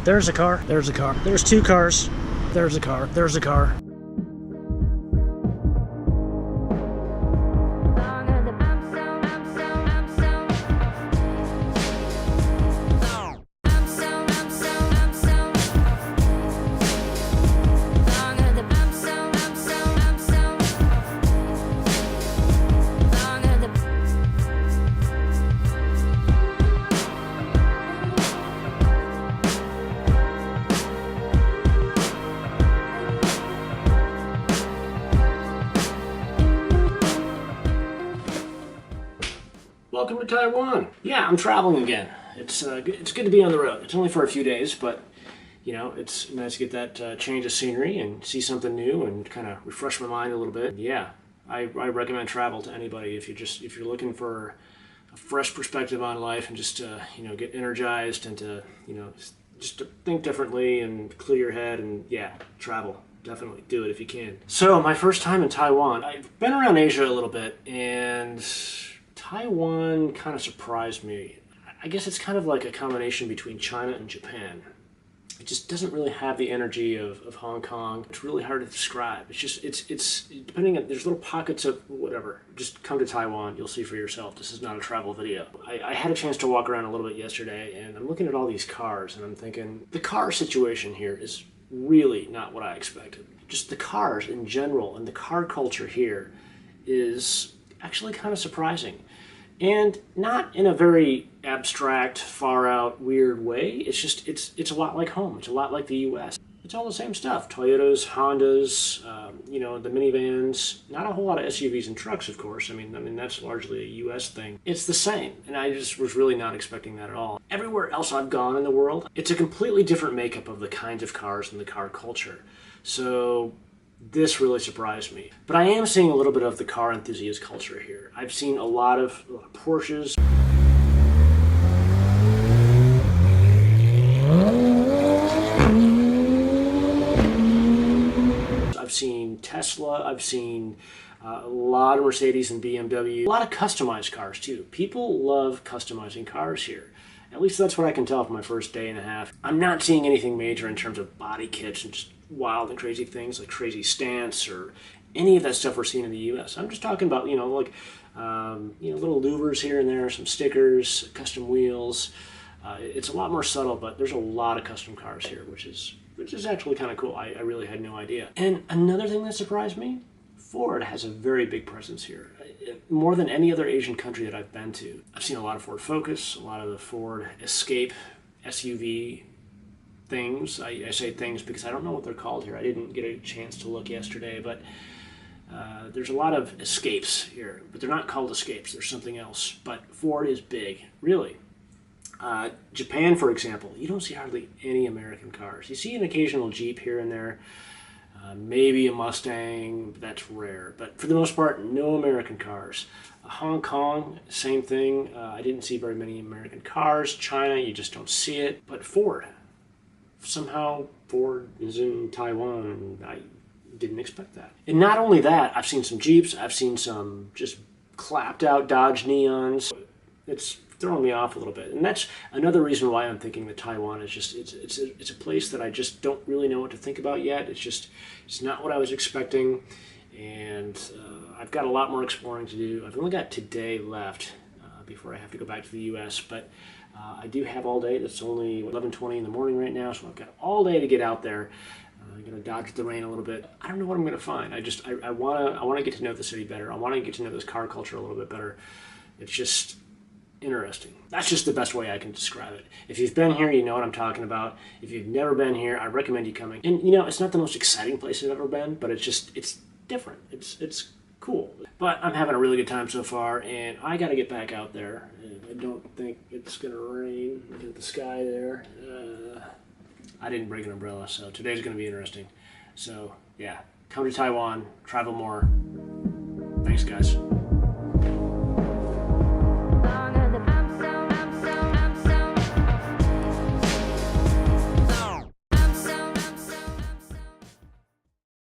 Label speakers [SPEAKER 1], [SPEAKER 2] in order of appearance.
[SPEAKER 1] There's a car. There's a car. There's two cars. There's a car. There's a car. Welcome to Taiwan. Yeah, I'm traveling again. It's good to be on the road. It's only for a few days, but you know, it's nice to get that change of scenery and see something new and kind of refresh my mind a little bit. Yeah, I recommend travel to anybody if you're looking for a fresh perspective on life and just get energized and to just to think differently and clear your head, and yeah, travel. Definitely do it if you can. So my first time in Taiwan. I've been around Asia a little bit, and Taiwan kind of surprised me. I guess it's kind of like a combination between China and Japan. It just doesn't really have the energy of Hong Kong. It's really hard to describe. It's depending on, there's little pockets of whatever. Just come to Taiwan, you'll see for yourself. This is not a travel video. I had a chance to walk around a little bit yesterday, and I'm looking at all these cars, and I'm thinking, the car situation here is really not what I expected. Just the cars in general and the car culture here is actually kind of surprising. And not in a very abstract, far out, weird way. It's just, it's a lot like home. It's a lot like the US. It's all the same stuff. Toyotas, Hondas, the minivans. Not a whole lot of SUVs and trucks, of course. I mean that's largely a US thing. It's the same, and I just was really not expecting that at all. Everywhere else I've gone in the world, it's a completely different makeup of the kinds of cars and the car culture. So this really surprised me. But I am seeing a little bit of the car enthusiast culture here. I've seen a lot of Porsches. I've seen Tesla. I've seen a lot of Mercedes and BMW. A lot of customized cars too. People love customizing cars here. At least that's what I can tell from my first day and a half. I'm not seeing anything major in terms of body kits and just wild and crazy things like crazy stance or any of that stuff we're seeing in the US. I'm just talking about, little louvers here and there, some stickers, custom wheels. It's a lot more subtle, but there's a lot of custom cars here, which is actually kind of cool. I really had no idea. And another thing that surprised me, Ford has a very big presence here. More than any other Asian country that I've been to. I've seen a lot of Ford Focus, a lot of the Ford Escape SUV things. I say things because I don't know what they're called here. I didn't get a chance to look yesterday, but there's a lot of Escapes here, but they're not called Escapes. There's something else. But Ford is big, really. Japan, for example, you don't see hardly any American cars. You see an occasional Jeep here and there, maybe a Mustang, but that's rare. But for the most part, no American cars. Hong Kong, same thing. I didn't see very many American cars. China, you just don't see it. But Ford, somehow Ford is in Taiwan, and I didn't expect that. And not only that, I've seen some Jeeps. I've seen some just clapped out Dodge Neons. It's throwing me off a little bit, and that's another reason why I'm thinking that Taiwan is just it's a place that I just don't really know what to think about yet. It's not what I was expecting, and I've got a lot more exploring to do. I've only got today left before I have to go back to the US, but I do have all day. It's only 11:20 in the morning right now, so I've got all day to get out there. I'm gonna dodge the rain a little bit. I don't know what I'm gonna find. I wanna get to know the city better. I wanna get to know this car culture a little bit better. It's just interesting. That's just the best way I can describe it. If you've been here, you know what I'm talking about. If you've never been here, I recommend you coming. And it's not the most exciting place I've ever been, but it's different. It's cool. But I'm having a really good time so far, and I got to get back out there. I don't think it's gonna rain. Look at the sky there. I didn't bring an umbrella, so today's gonna be interesting. So yeah, come to Taiwan, travel more. Thanks, guys.